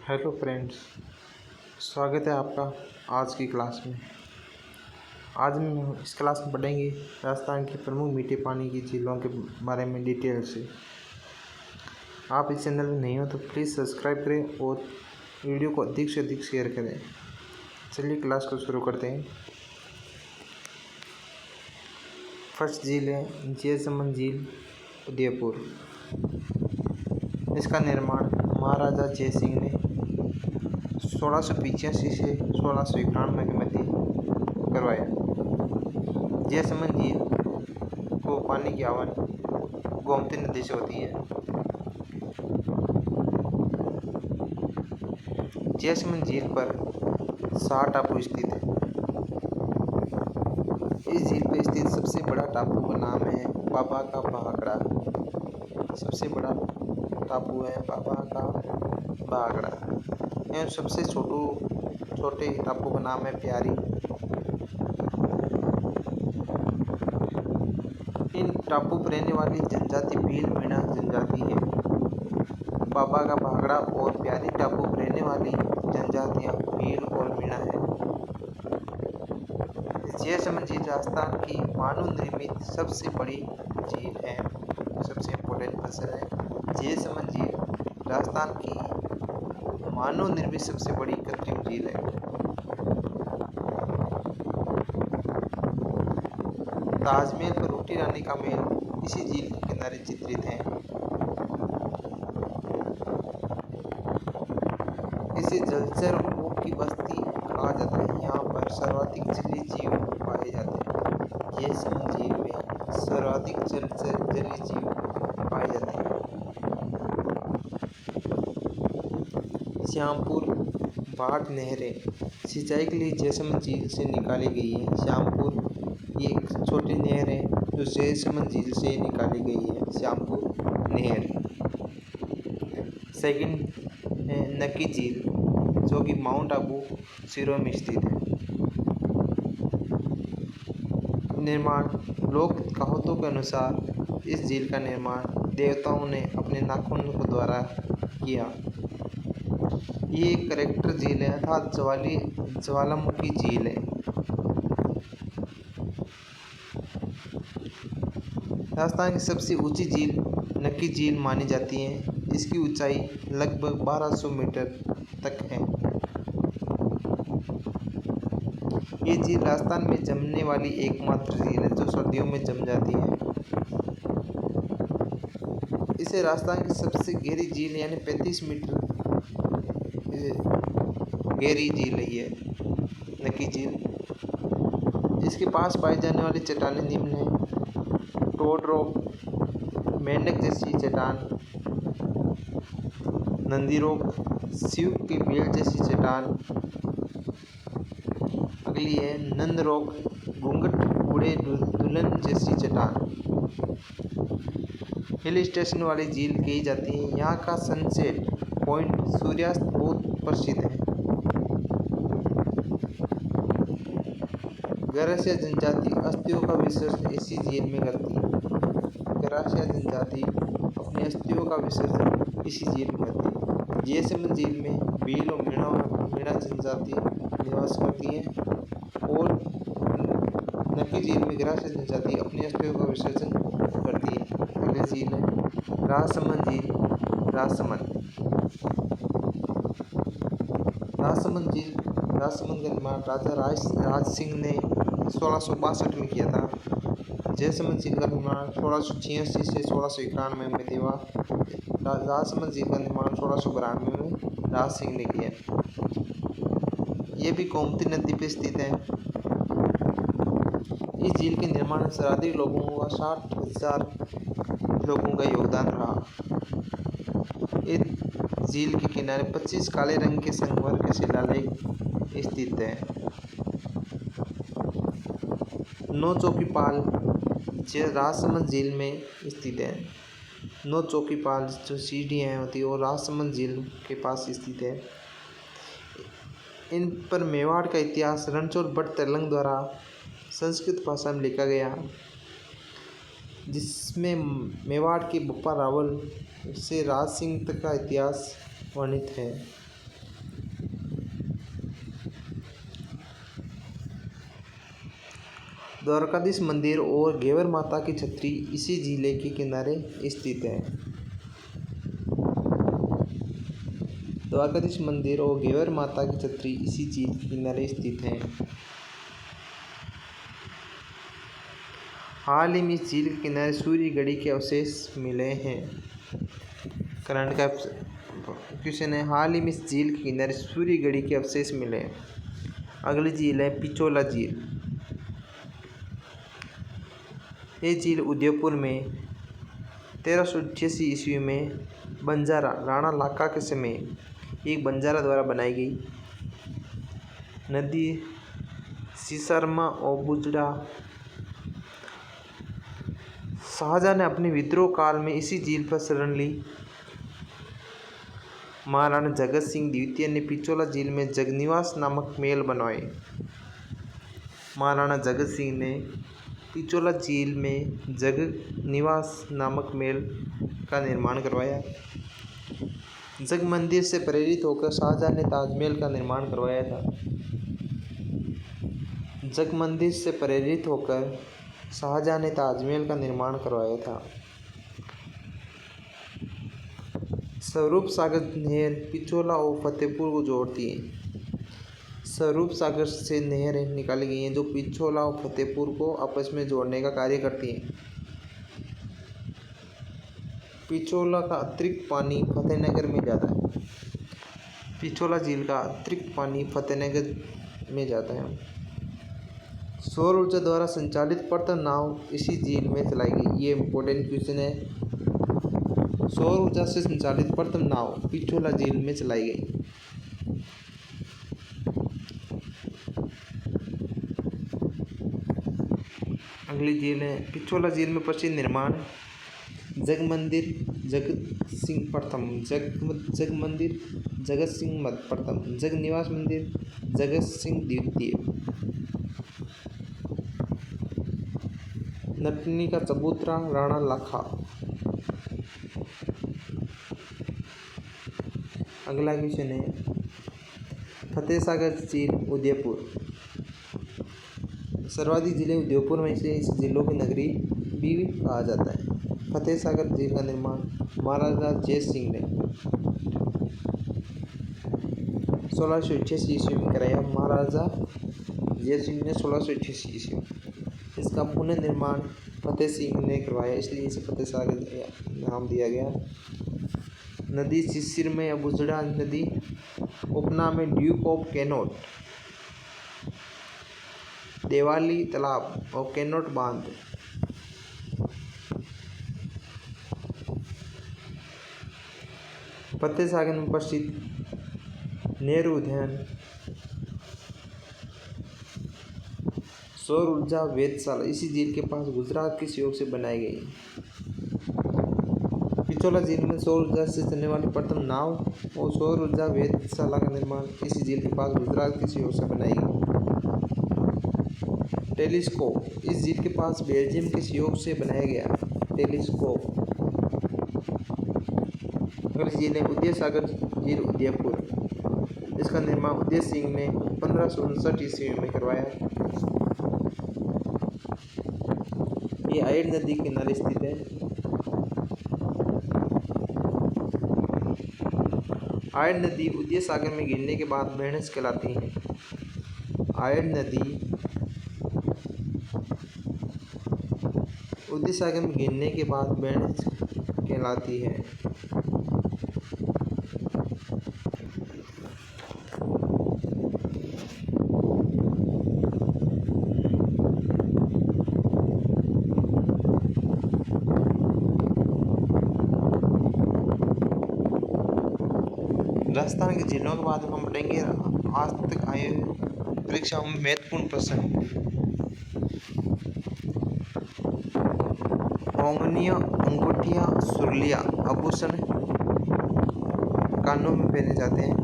Hello friends, स्वागत है आपका आज की क्लास में। आज हम इस क्लास में पढ़ेंगे राजस्थान की प्रमुख मीठे पानी की झीलों के बारे में डिटेल से। आप इस चैनल में नहीं हो तो प्लीज़ सब्सक्राइब करें और वीडियो को अधिक से अधिक शेयर करें। चलिए क्लास को शुरू करते हैं। फर्स्ट झील है जयसमंद झील, उदयपुर। इसका निर्माण महाराजा जय सिंह ने 1685 से 1691 के मध्य करवाया। जयसमंद झील को पानी की आवन गोमती नदी से होती है। जयसमंद झील पर 60 टापू स्थित है। इस झील पर स्थित सबसे बड़ा टापू का नाम है बाबा का भाखड़ा। सबसे बड़ा टापू है बाबा का भाखड़ा। एवं सबसे छोटे टापू का नाम है प्यारी। इन टापू पर रहने वाली जनजाति भील मीणा जनजाति है। बाबा का भाखड़ा और प्यारी टापू पर रहने वाली जनजातियां भील और मीणा है। जयसमंद झील राजस्थान की मानव निर्मित सबसे बड़ी झील है। सबसे इम्पोर्टेंट आंसर है जयसमंद झील राजस्थान की मानव निर्मित सबसे बड़ी कृत्रिम झील है। ताजमहल पर रोटी रानी का महल इसी झील के किनारे चित्रित है। इसे जलचर लोक की बस्ती कहा जाता है। यहाँ पर सर्वाधिक जलीय जीव पाए जाते हैं। जयसमंद झील में सर्वाधिक जलीय जीव पाए जाते हैं। श्यामपुर भाट नहरें सिंचाई के लिए जयसमंद झील से निकाली गई है। श्यामपुर ये एक छोटी नहर है जो जयसमंद झील से निकाली गई है। श्यामपुर नहर। सेकंड है नक्की झील जो कि माउंट आबू सिरों में स्थित है। निर्माण लोक कहावतों के अनुसार इस झील का निर्माण देवताओं ने अपने नाखूनों के द्वारा किया। ये एक करेक्टर झील है अर्थात ज्वालामुखी झील है। राजस्थान की सबसे ऊंची झील नक्की झील मानी जाती है। इसकी ऊंचाई लगभग 1200 मीटर तक है। ये झील राजस्थान में जमने वाली एकमात्र झील है जो सर्दियों में जम जाती है। इसे राजस्थान की सबसे गहरी झील यानी 35 मीटर गहरी झील है ये नक्की झील। इसके पास पाई जाने वाली चट्टानें निम्न है। टोड रॉक, मेंढक जैसी चट्टान, नंदी रॉक, शिव की बेल जैसी चट्टान। अगली है नंद रॉक, घूंघट बूढ़े दुल्हन जैसी चट्टान। हिल स्टेशन वाली झील कही जाती है। यहाँ का सनसेट पॉइंट सूर्यास्त बहुत प्रसिद्ध है। गरासिया जनजाति अस्थियों का विसर्जन इसी झील में करती है। गरासिया जनजाति अपनी अस्थियों का विसर्जन इसी झील में करती है। जयसमंद झील में भील और मीणा जनजाति निवास करती है और नक्की झील में गरासिया जनजाति अपनी अस्थियों का विसर्जन करती है। अगली झील है राजसमंद झील। राजसमंद झील राजसमंद का निर्माण राजा राज सिंह ने 1662 में किया था। जयसमंद झील का निर्माण 1686 से 1691 में हुआ। राजसमंद झील का निर्माण 1692 में राज सिंह ने किया। ये भी गोमती नदी पर स्थित है। इस झील के निर्माण में सर्वाधिक लोगों का 60,000 लोगों का योगदान रहा। इस झील के किनारे 25 काले रंग के संगमरमर के शिलालेख स्थित है। नौ चौकी पाल राजसमंद झील में स्थित है। नौ चौकी पाल जो सीढ़ियाँ होती है वो राजसमंद झील के पास स्थित है। इन पर मेवाड़ का इतिहास रणछोड़ भट्ट तेलंग द्वारा संस्कृत भाषा में लिखा गया, जिसमें मेवाड़ के बप्पा रावल से राज सिंह तक का इतिहास वर्णित है। द्वारकाधीश मंदिर और घेवर माता की छतरी इसी जिले के किनारे स्थित है। द्वारकाधीश मंदिर और घेवर माता की छतरी इसी झील के किनारे स्थित है। हाल ही में इस झील के किनारे सूर्य घड़ी के अवशेष मिले हैं। करंट का क्वेश्चन है, हाल ही में इस झील के किनारे सूर्य घड़ी के अवशेष मिले हैं। अगली झील है पिछोला झील। ये झील उदयपुर में 1388 ईस्वी में बंजारा राणा लाका के समय एक बंजारा द्वारा बनाई गई नदी सीसरमा और बुजड़ा। शाहजहां ने अपने विद्रोह काल में इसी झील पर शरण ली। महाराणा जगत सिंह द्वितीय ने पिछोला झील में जगनिवास नामक महल बनवाए। महाराणा जगत सिंह ने पिछोला झील में जगनिवास नामक महल का निर्माण करवाया। जग मंदिर से प्रेरित होकर शाहजहां ने ताजमहल का निर्माण करवाया था। जग मंदिर से प्रेरित होकर शाहजहां ने ताजमहल का निर्माण करवाया था। स्वरूप सागर नहर पिछोला और फतेहपुर को जोड़ती है। स्वरूप सागर से नहरें निकाली गई हैं जो पिछोला और फतेहपुर को आपस में जोड़ने का कार्य करती हैं। पिछोला का अतिरिक्त पानी फतेहनगर में जाता है। पिछोला झील का अतिरिक्त पानी फतेहनगर में जाता है। सौर ऊर्जा द्वारा संचालित प्रथम नाव इसी झील में चलाई गई। ये इम्पोर्टेंट क्वेश्चन है। सौर ऊर्जा से संचालित प्रथम नाव पिछोला झील में चलाई गई। अगली झील है पिछोला झील में प्रसिद्ध निर्माण जग मंदिर जगत सिंह प्रथम, जग मंदिर जगत सिंह प्रथम, जग निवास मंदिर जगत सिंह द्वितीय, नटनी का चबूतरा राणा लाखा। अगला क्वेश्चन है फतेह सागर झील उदयपुर। सर्वाधिक जिले उदयपुर में से इस जिलों की नगरी भी कहा जाता है। फतेह सागर झील का निर्माण महाराजा जय सिंह ने 1688 ईस्वी में कराया। महाराजा जय सिंह ने 1688 ईस्वी में इसका पुनः निर्माण फतेह सिंह ने करवाया, इसलिए इसे फतेह सागर नाम दिया गया। नदी सिसिर में या बुजड़ा नदी, उपनाम में ड्यूक ऑफ कैनोट, देवाली तालाब और कैनोट बांध। फतेह सागर में प्रसिद्ध नेहरू उद्यान, सौर ऊर्जा वेधशाला इसी झील के पास गुजरात के सहयोग से बनाई गई। पिछोला झील में सौर ऊर्जा से चलने वाली प्रथम नाव और सौर ऊर्जा वेधशाला का निर्माण इसी झील के पास गुजरात के सहयोग से बनाई गई। टेलीस्कोप इस झील के पास बेल्जियम के सहयोग से बनाया गया। टेलीस्कोप। अगली झील है उदय सागर झील उदयपुर। इसका निर्माण उदय सिंह ने 1559 ईस्वी में करवाया। ये आयर नदी के किनारे स्थित है। आयर नदी उदय सागर में गिरने के बाद मेहनत कहलाती है। आयर नदी उदय सागर में गिरने के बाद मेहनत कहलाती है। राजस्थान की जिलों के बाद हम पढ़ेंगे आज तक आए परीक्षाओं में महत्वपूर्ण प्रश्न। औंगलियां, अंगूठियां, सुर्लियां आभूषण कानों में पहने जाते हैं।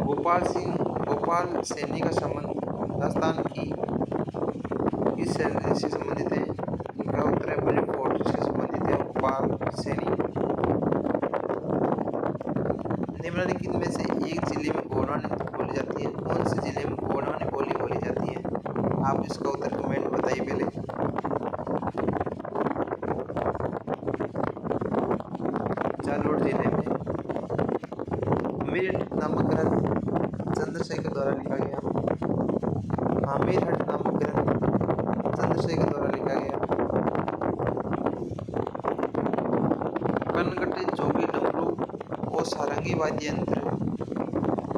गोपाल सैनी का संबंध राजस्थान की किस शैली से संबंधित है? इनका उत्तर है बजट फोर्ट से संबंधित है गोपाल सैनी। निम्नलिखित में से एक जिले में आप इसका उत्तर कमेंट में बताइए पहले। जालोर जिले में मेरठ नामक ग्रंथ चंद्रशेखर द्वारा लिखा गया। मेरठ नामक ग्रंथ चंद्रशेखर द्वारा लिखा गया। कनगटे जोगी डमरू और सारंगी वाद्य यंत्र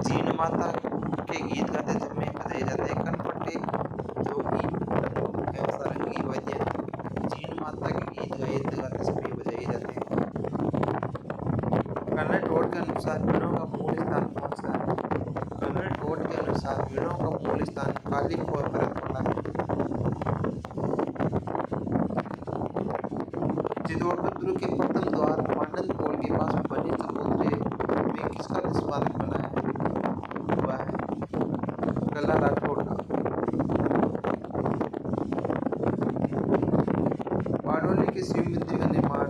जीन माता के गीत गाते समय बजाए जाते हैं। कनपट्टे जोगी डमरू एवं सारंगी वाद्य यंत्र जीन माता के गीत गाते समय बजाए जाते हैं। कन्नड़ टोट के अनुसार वीणों का मूल स्थान कौन सा है? कन्नड़ टोट के अनुसार वीणों का मूल स्थान कालीखोर पर्वत पड़ा है। चित्तौड़गढ़ दुर्ग के प्रथम द्वार मानंद पोल के पास बने चबूतरे में किसका स्मारक बना है? वह है गला राठौड़ का। बारडोली के शिव मंदिर का निर्माण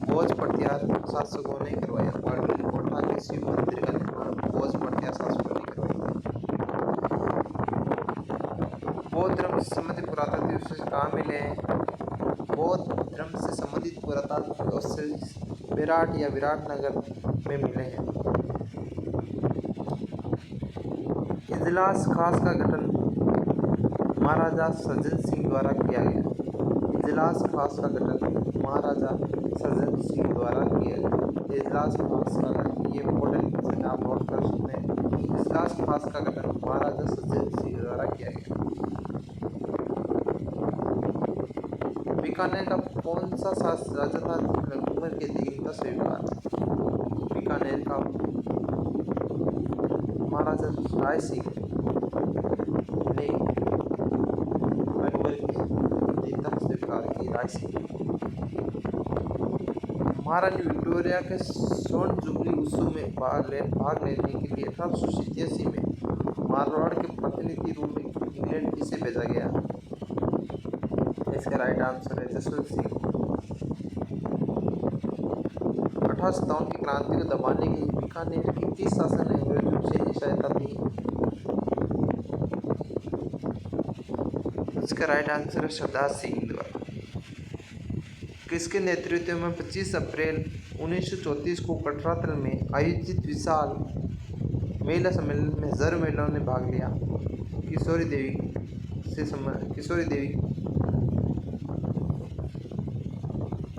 भोज पटियार शासकों ने करवाया। बारडोली कोटला के शिव मंदिर का निर्माण भोज पटियार शासकों ने करवाया। बौद्ध धर्म से संबंधित पुरातत्व अवशेष कहाँ मिले हैं? बौद्ध धर्म से संबंधित पुरातत्व अवशेष विराट या विराटनगर में मिले हैं। इजलास खास का गठन महाराजा सज्जन सिंह द्वारा किया गया। इजलास खास का गठन महाराजा सज्जन सिंह द्वारा किया गया। इजलास खास का गठन, ये इम्पोर्टेंट क्वेश्चन आप नोट कर सकते हैं। इजलास खास का गठन महाराजा सज्जन सिंह द्वारा किया गया। बीकानेर का कौन सा शासक राजा था अकबर के दीन का स्वीकार? बीकानेर का महाराजा राय सिंह ने अकबर की दीनता स्वीकार की। राय सिंह महारानी विक्टोरिया के स्वर्ण जुबली उत्सव में भाग लेने के लिए 1887 में मारवाड़ के प्रतिनिधि रूप में इंग्लैंड किसे भेजा गया? इसका राइट आंसर है जसवंत सिंह। 1857 की क्रांति को दबाने के लिए बीकानेर की किस शासन ने अंग्रेजों से सहायता दी? इसका राइट आंसर है सरदार सिंह द्वारा। किसके नेतृत्व में 25 अप्रैल 1934 को कटरातल में आयोजित विशाल मेला सम्मेलन में हजारों महिलाओं ने भाग लिया? किशोरी देवी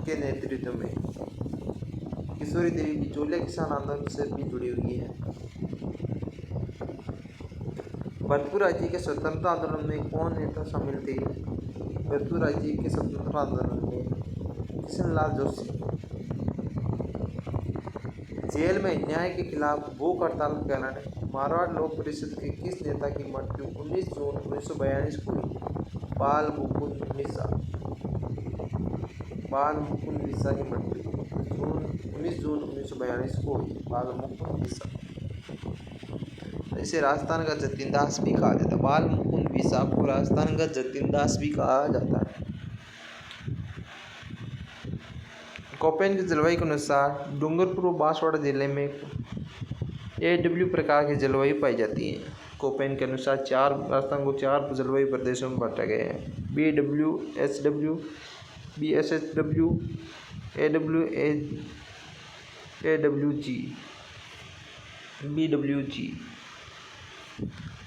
के नेतृत्व में। किशोरी देवी बिचौलिया किसान आंदोलन से भी जुड़ी हुई है। भरतपुर राज्य के स्वतंत्रता आंदोलन में कौन नेता शामिल थे? भरतपुर राज्य के स्वतंत्रता आंदोलन में किशन लाल जोशी। जेल में न्याय के खिलाफ भूख हड़ताल के कारण मारवाड़ लोक परिषद के किस नेता की मृत्यु 19 जून 1942 को हुई? बाल मुकुंद मिश्रा की मृत्यु 19 जून 1942 को हुई। बाल मुकुंद मिश्रा। इसे राजस्थान का जतिन दास भी कहा जाता है। बाल मुकुंद मिश्रा को राजस्थान का जतिन दास भी कहा जाता है। कोपेन की जलवायु के अनुसार डूंगरपुर और बांसवाड़ा जिले में AW प्रकार की जलवायु पाई जाती है। कोपेन के अनुसार राजस्थान को 4 जलवायु प्रदेशों में बांटा गया है। BW, SW, BSHW, AWG, BWG।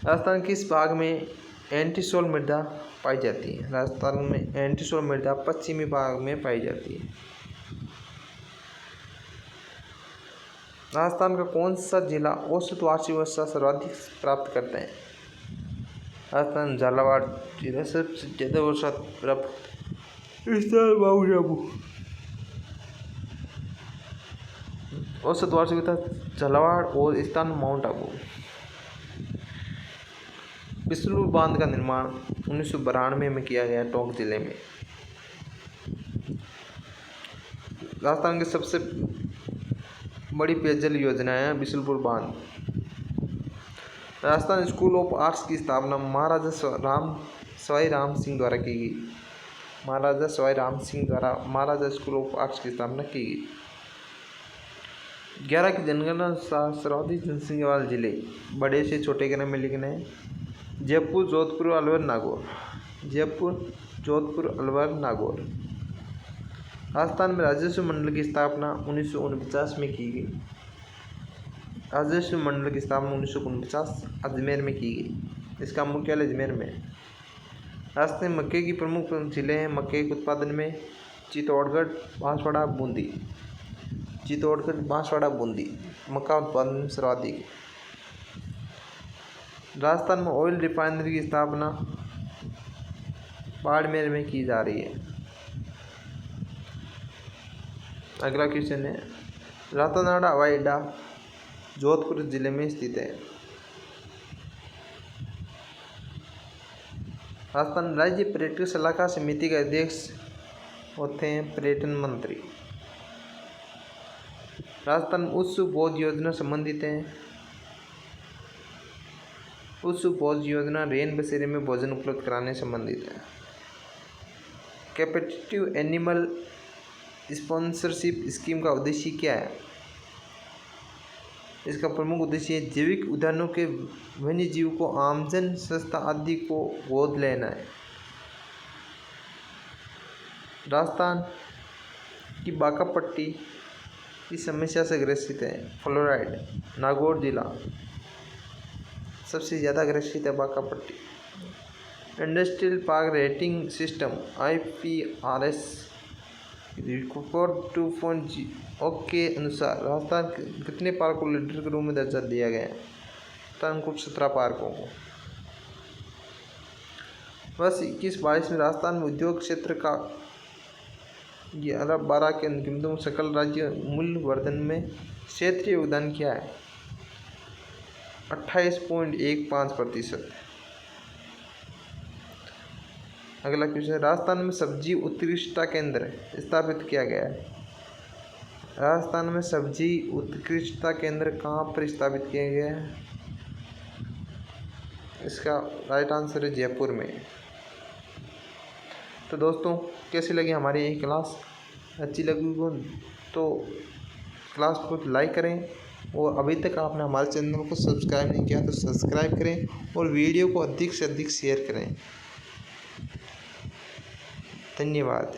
Rajasthan के इस भाग में एंटीसोल मृदा पाई जाती है। राजस्थान में एंटीसोल मृदा पश्चिमी भाग में पाई जाती है। राजस्थान का कौन सा जिला औसत वार्षिक वर्षा सर्वाधिक प्राप्त करते हैं? राजस्थान झालावाड़ जिला सबसे ज़्यादा वर्षा प्राप्त। औसत वार्षिक झालावाड़ और स्थान माउंट आबू। बिसलपुर बांध का निर्माण 1992 में किया गया टोंक जिले में। राजस्थान की सबसे बड़ी पेयजल योजना है बिसलपुर बांध। राजस्थान स्कूल ऑफ आर्ट्स की स्थापना महाराजा सवाई राम सिंह द्वारा की गई। महाराजा सवाई राम सिंह द्वारा महाराजा स्कूल ऑफ आर्ट्स की स्थापना की गई। 11 की जनगणना अनुसार सर्वाधिक जनसंख्या वाले जिले बड़े से छोटे क्रम में लिखने हैं। जयपुर, जोधपुर, अलवर, नागौर। जयपुर, जोधपुर, अलवर, नागौर। राजस्थान में राजस्व मंडल की स्थापना 1949 में की गई। राजस्व मंडल की स्थापना 1949 अजमेर में की गई। इसका मुख्यालय अजमेर में है। राजस्थान में मक्के की प्रमुख जिले हैं मक्के के उत्पादन में चित्तौड़गढ़, बांसवाड़ा, बूंदी। चित्तौड़गढ़, बांसवाड़ा, बूंदी मक्का उत्पादन में सर्वाधिक। राजस्थान में ऑयल रिफाइनरी की स्थापना बाड़मेर में की जा रही है। अगला क्वेश्चन है, रातानाडा हवाई अड्डा जोधपुर जिले में स्थित है। राजस्थान राज्य पर्यटक सलाहकार समिति के अध्यक्ष होते हैं पर्यटन मंत्री। राजस्थान उत्सव भोज योजना संबंधित है। उत्सव भोज योजना रेन बसेरे में भोजन उपलब्ध कराने संबंधित है। कैपेटिव एनिमल स्पॉन्सरशिप स्कीम का उद्देश्य क्या है? इसका प्रमुख उद्देश्य जैविक उद्यानों के वन्य जीव को आमजन संस्था आदि को गोद लेना है। राजस्थान की बांका पट्टी की समस्या से ग्रसित है। फ्लोराइड, नागौर जिला सबसे ज़्यादा ग्रसित है बांका पट्टी। Industrial park rating system IPRS report 2.0 के अनुसार राजस्थान कितने पार्क को लीडर के रूप में दर्जा दिया गया है? कुल 17 पार्कों को। वर्ष 21-22 में राजस्थान में उद्योग क्षेत्र का 11-12 के कीमतों सकल राज्य मूल्य वर्धन में क्षेत्रीय योगदान क्या है? 28.15%। अगला क्वेश्चन, राजस्थान में सब्जी उत्कृष्टता केंद्र स्थापित किया गया है। राजस्थान में सब्जी उत्कृष्टता केंद्र कहाँ पर स्थापित किया गया है? इसका राइट आंसर है जयपुर में। तो दोस्तों, कैसी लगी हमारी ये क्लास? अच्छी लगी हो तो क्लास को लाइक करें, और अभी तक आपने हमारे चैनल को सब्सक्राइब नहीं किया तो सब्सक्राइब करें, और वीडियो को अधिक से अधिक शेयर करें। धन्यवाद।